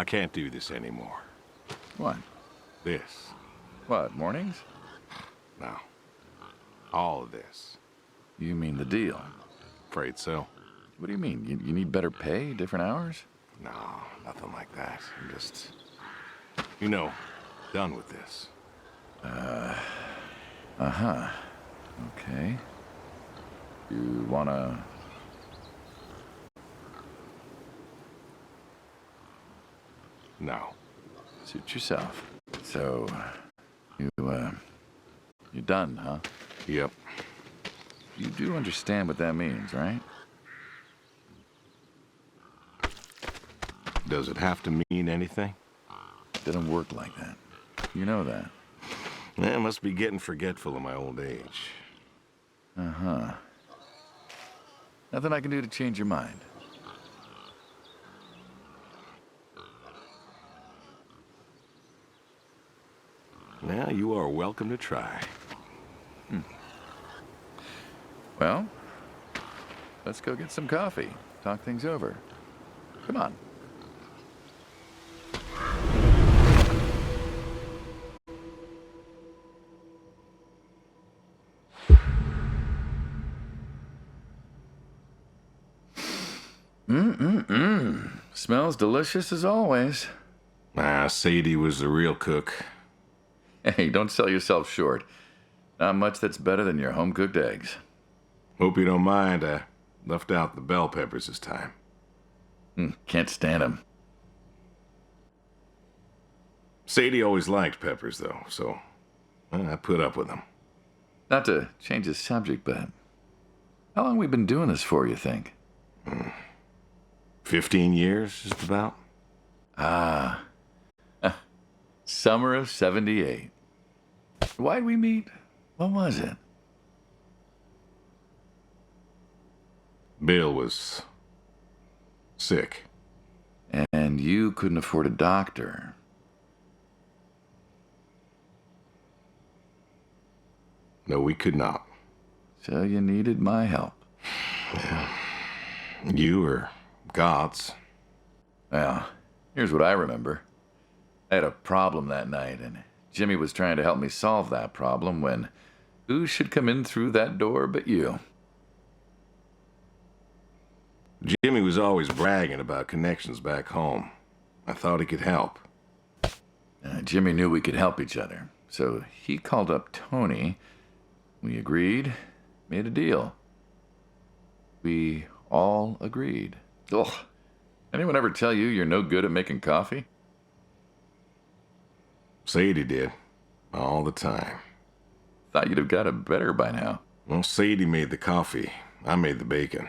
I can't do this anymore. What? This. What, mornings? No. All of this. You mean the deal? Afraid so. What do you mean? You need better pay, different hours? No, nothing like that. I'm just, you know, done with this. Uh-huh. Okay. You wanna... No. Suit yourself. So, you're done, huh? Yep. You do understand what that means, right? Does it have to mean anything? It doesn't work like that. You know that. I must be getting forgetful in my old age. Uh-huh. Nothing I can do to change your mind. Well, you are welcome to try. Well, let's go get some coffee. Talk things over. Come on. Smells delicious as always. Sadie was the real cook. Hey, don't sell yourself short. Not much that's better than your home-cooked eggs. Hope you don't mind, I left out the bell peppers this time. Can't stand them. Sadie always liked peppers, though, so I put up with them. Not to change the subject, but how long we been doing this for, you think? 15 years, just about. Summer of 78. Why'd we meet? What was it? Bill was sick. And you couldn't afford a doctor. No, we could not. So you needed my help. Yeah. You or God's. Well, here's what I remember. I had a problem that night, and Jimmy was trying to help me solve that problem when who should come in through that door but you? Jimmy was always bragging about connections back home. I thought he could help. Jimmy knew we could help each other, so he called up Tony. We agreed, made a deal. We all agreed. Ugh. Anyone ever tell you you're no good at making coffee? Sadie did. All the time. Thought you'd have got it better by now. Well, Sadie made the coffee. I made the bacon.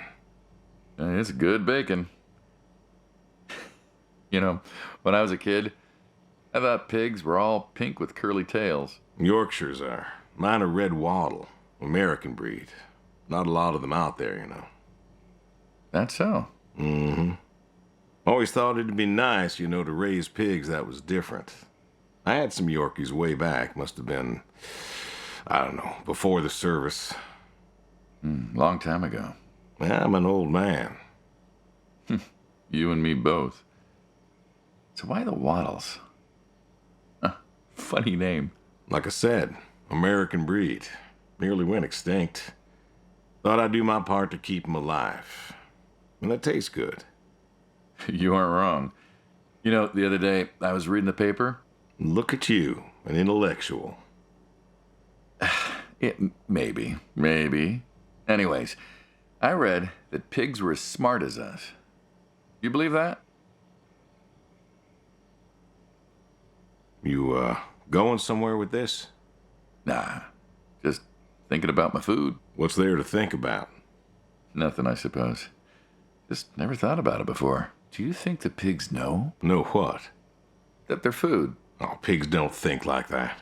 It's good bacon. You know, when I was a kid, I thought pigs were all pink with curly tails. Yorkshires are. Mine are red wattle. American breed. Not a lot of them out there, you know. That's so. Mm-hmm. Always thought it'd be nice, you know, to raise pigs that was different. I had some Yorkies way back. Must have been, I don't know, before the service. Long time ago. I'm an old man. You and me both. So why the Waddles? Funny name. Like I said, American breed. Nearly went extinct. Thought I'd do my part to keep them alive. And that tastes good. You aren't wrong. You know, the other day, I was reading the paper. Look at you, an intellectual. Maybe. Anyways, I read that pigs were as smart as us. You believe that? You, going somewhere with this? Nah, just thinking about my food. What's there to think about? Nothing, I suppose. Just never thought about it before. Do you think the pigs know? Know what? That they're food. Oh, pigs don't think like that.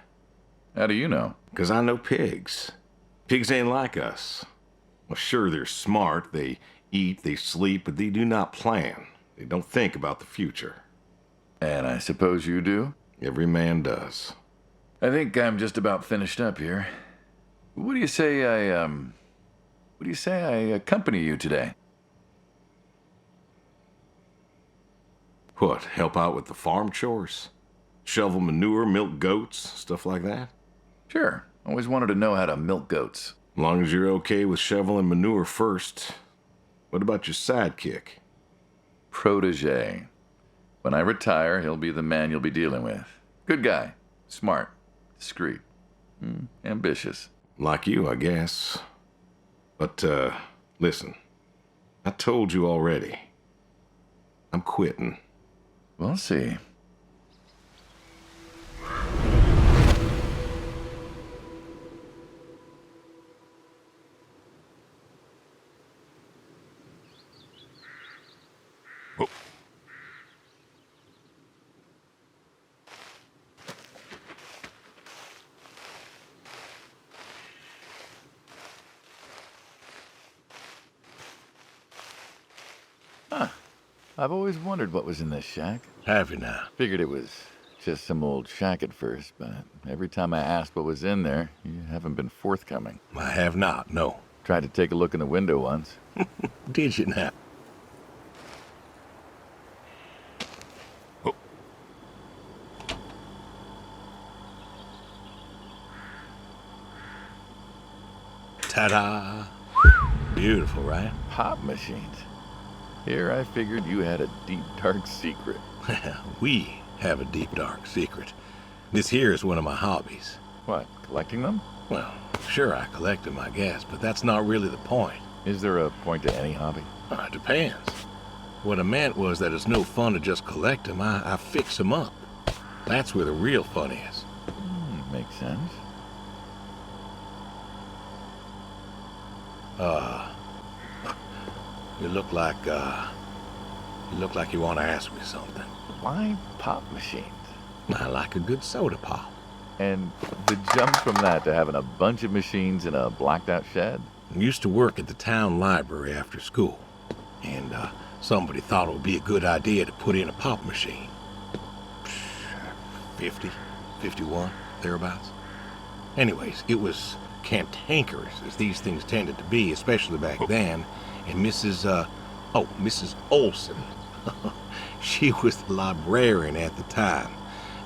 How do you know? 'Cause I know pigs. Pigs ain't like us. Well, sure, they're smart. They eat, they sleep, but they do not plan. They don't think about the future. And I suppose you do? Every man does. I think I'm just about finished up here. What do you say I accompany you today? What, help out with the farm chores? Shovel manure, milk goats, stuff like that? Sure. Always wanted to know how to milk goats. As long as you're okay with shoveling manure first. What about your sidekick? Protege. When I retire, he'll be the man you'll be dealing with. Good guy. Smart. Discreet. Ambitious. Like you, I guess. But, listen. I told you already. I'm quitting. We'll see. I've always wondered what was in this shack. Have you now? Figured it was just some old shack at first, but every time I asked what was in there, you haven't been forthcoming. I have not, no. Tried to take a look in the window once. Did you now? Oh. Ta-da! Beautiful, right? Pop machines. Here I figured you had a deep, dark secret. We have a deep, dark secret. This here is one of my hobbies. What, collecting them? Well, sure, I collect them, I guess, but that's not really the point. Is there a point to any hobby? It depends. What I meant was that it's no fun to just collect them. I fix them up. That's where the real fun is. Makes sense. You look like you want to ask me something. Why pop machines? I like a good soda pop. And the jump from that to having a bunch of machines in a blacked out shed? I used to work at the town library after school, and somebody thought it would be a good idea to put in a pop machine. 50, 51, thereabouts. Anyways, it was cantankerous, as these things tended to be, especially back then, and Mrs. Olson. She was the librarian at the time.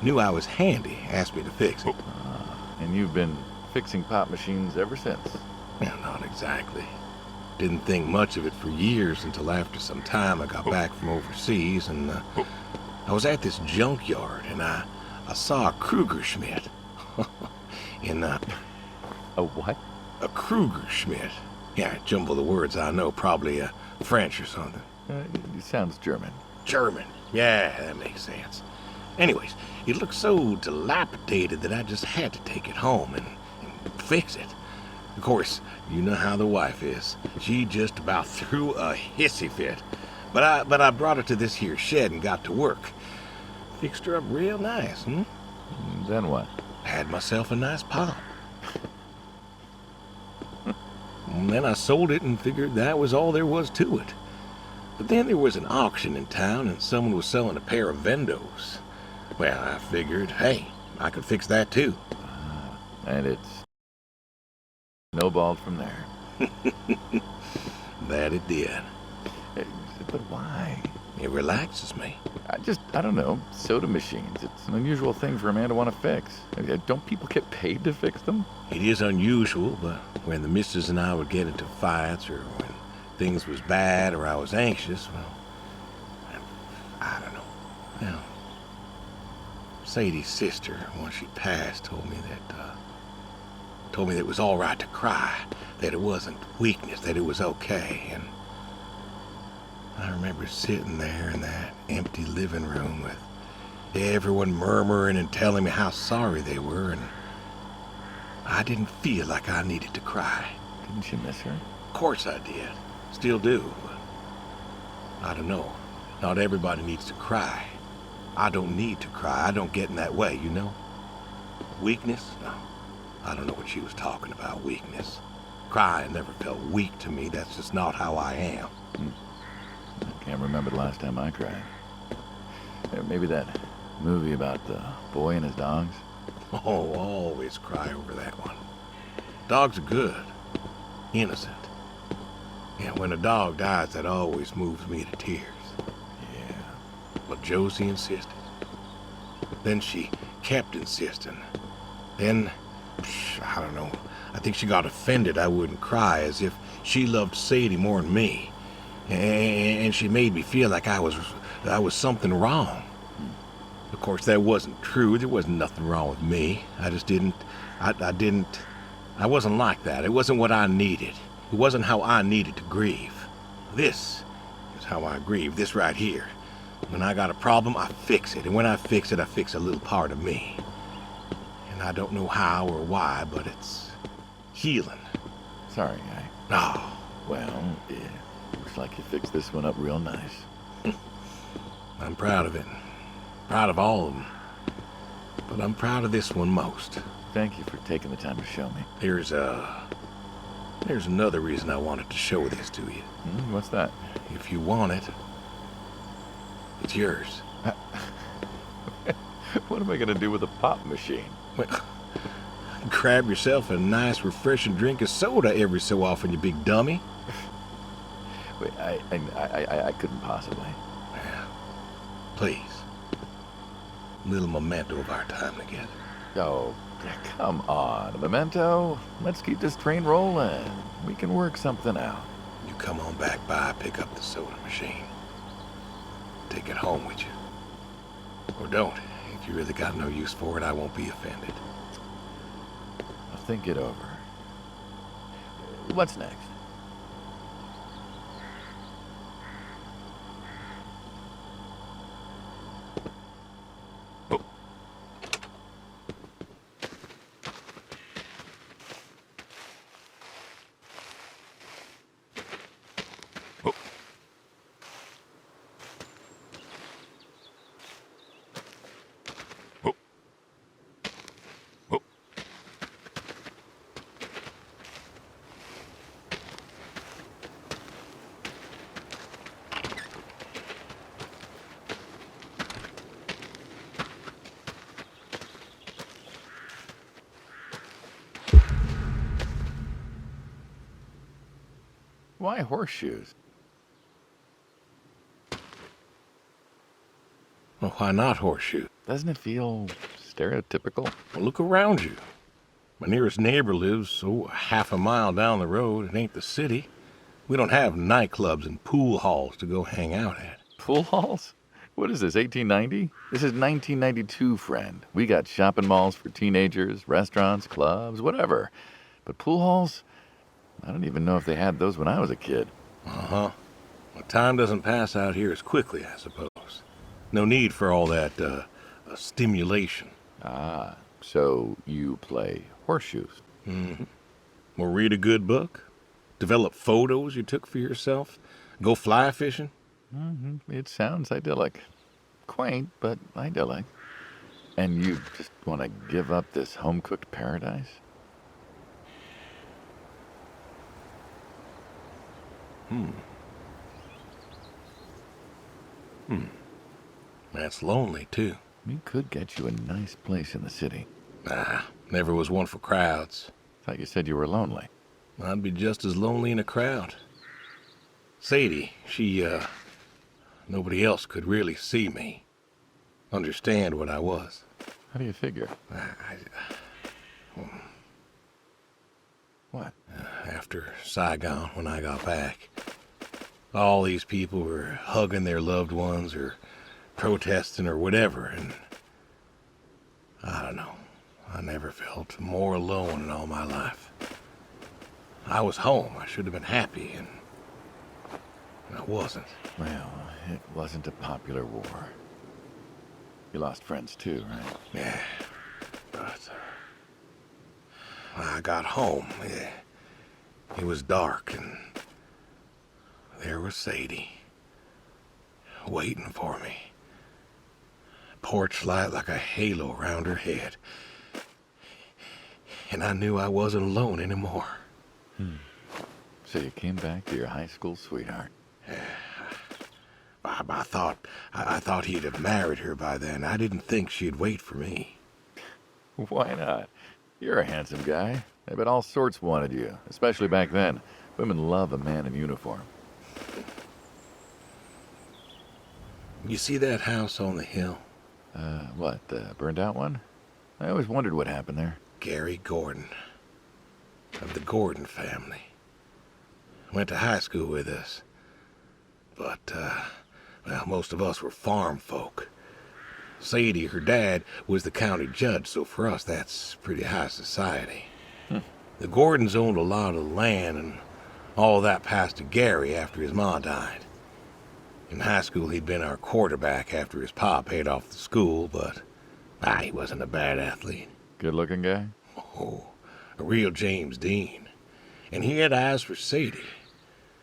Knew I was handy, asked me to fix it. And you've been fixing pop machines ever since? Well, not exactly. Didn't think much of it for years until after some time I got back from overseas, and I was at this junkyard, and I saw a Kruger Schmidt. A what? A Kruger Schmidt. Yeah, jumble the words, I know, probably French or something. It sounds German. German. Yeah, that makes sense. Anyways, it looked so dilapidated that I just had to take it home and fix it. Of course, you know how the wife is. She just about threw a hissy fit. But I brought her to this here shed and got to work. Fixed her up real nice, Then what? Had myself a nice pop. And then I sold it and figured that was all there was to it. But then there was an auction in town and someone was selling a pair of Vendos. Well, I figured, hey, I could fix that too. And it's snowballed from there. That it did. But why? It relaxes me. I don't know, soda machines. It's an unusual thing for a man to want to fix. Don't people get paid to fix them? It is unusual, but when the missus and I would get into fights or when things was bad or I was anxious, well, I don't know. Well, Sadie's sister, once she passed, told me that it was all right to cry, that it wasn't weakness, that it was okay. And I remember sitting there in that empty living room with everyone murmuring and telling me how sorry they were, and I didn't feel like I needed to cry. Didn't you miss her? Of course I did. Still do, but I don't know. Not everybody needs to cry. I don't need to cry. I don't get in that way, you know? Weakness? No. I don't know what she was talking about, weakness. Crying never felt weak to me. That's just not how I am. I can't remember the last time I cried. Maybe that movie about the boy and his dogs. Oh, always cry over that one. Dogs are good. Innocent. Yeah, when a dog dies, that always moves me to tears. Yeah. But Josie insisted. Then she kept insisting. Then, I don't know, I think she got offended I wouldn't cry, as if she loved Sadie more than me. And she made me feel like I was something wrong. Of course, that wasn't true. There wasn't nothing wrong with me. I just didn't, I wasn't like that. It wasn't what I needed. It wasn't how I needed to grieve. This is how I grieve, this right here. When I got a problem, I fix it. And when I fix it, I fix a little part of me. And I don't know how or why, but it's healing. Sorry, guy. Oh. Well, yeah, looks like you fixed this one up real nice. I'm proud of it. Proud of all of them. But I'm proud of this one most. Thank you for taking the time to show me. There's another reason I wanted to show this to you. What's that? If you want it, it's yours. What am I going to do with a pop machine? Well, grab yourself a nice, refreshing drink of soda every so often, you big dummy. Wait, I couldn't possibly. Well, please. A little memento of our time together. Oh, come on, a memento. Let's keep this train rolling. We can work something out. You come on back by, pick up the soda machine. Take it home with you. Or don't. If you really got no use for it, I won't be offended. I'll think it over. What's next? Why horseshoes? Well, why not horseshoe? Doesn't it feel stereotypical? Well, look around you. My nearest neighbor lives, half a mile down the road. It ain't the city. We don't have nightclubs and pool halls to go hang out at. Pool halls? What is this, 1890? This is 1992, friend. We got shopping malls for teenagers, restaurants, clubs, whatever. But pool halls? I don't even know if they had those when I was a kid. Uh-huh. Well, time doesn't pass out here as quickly, I suppose. No need for all that, stimulation. Ah, so you play horseshoes. Mm-hmm. Or read a good book? Develop photos you took for yourself? Go fly fishing? It sounds idyllic. Quaint, but idyllic. And you just want to give up this home-cooked paradise? That's lonely, too. We could get you a nice place in the city. Nah, never was one for crowds. Thought you said you were lonely. I'd be just as lonely in a crowd. Sadie, nobody else could really see me. Understand what I was. How do you figure? What? After Saigon, when I got back, all these people were hugging their loved ones or protesting or whatever, and I don't know. I never felt more alone in all my life. I was home. I should have been happy, and I wasn't. Well, it wasn't a popular war. You lost friends too, right? Yeah, but I got home. It was dark, and there was Sadie, waiting for me. Porch light like a halo around her head. And I knew I wasn't alone anymore. So you came back to your high school sweetheart. I thought he'd have married her by then. I didn't think she'd wait for me. Why not? You're a handsome guy. I bet all sorts wanted you, especially back then. Women love a man in uniform. You see that house on the hill? What, the burned out one? I always wondered what happened there. Gary Gordon, of the Gordon family. Went to high school with us. But, well, most of us were farm folk. Sadie, her dad, was the county judge, so for us that's pretty high society. The Gordons owned a lot of land, and all that passed to Gary after his ma died. In high school, he'd been our quarterback after his pa paid off the school, but he wasn't a bad athlete. Good-looking guy? Oh, a real James Dean. And he had eyes for Sadie.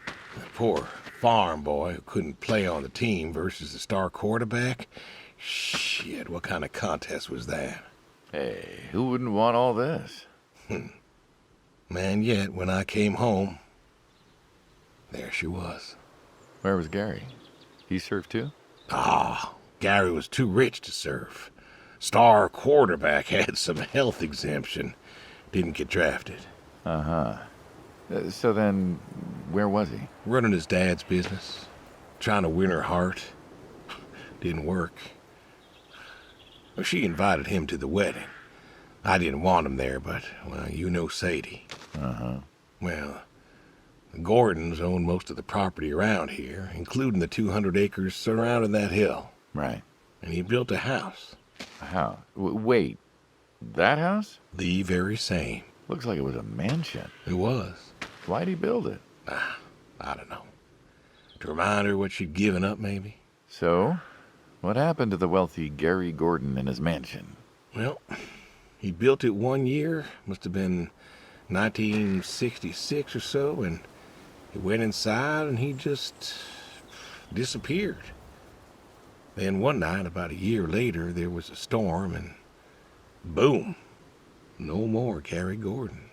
The poor farm boy who couldn't play on the team versus the star quarterback. Shit, what kind of contest was that? Hey, who wouldn't want all this? Man, yet when I came home, there she was. Where was Gary? He served too? Gary was too rich to serve. Star quarterback had some health exemption. Didn't get drafted. So then, where was he? Running his dad's business. Trying to win her heart. Didn't work. Well, she invited him to the wedding. I didn't want him there, but, well, you know Sadie. Well, the Gordons own most of the property around here, including the 200 acres surrounding that hill. Right. And he built a house. A house? Wait, that house? The very same. Looks like it was a mansion. It was. Why'd he build it? I don't know. To remind her what she'd given up, maybe? So, what happened to the wealthy Gary Gordon and his mansion? Well, he built it one year, must have been 1966 or so, and he went inside and he just disappeared. Then one night, about a year later, there was a storm and boom, no more Gary Gordon.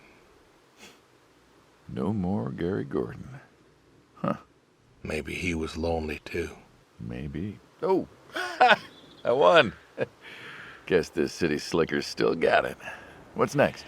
No more Gary Gordon. Maybe he was lonely too. Maybe. Oh, I won. Guess this city slicker's still got it. What's next?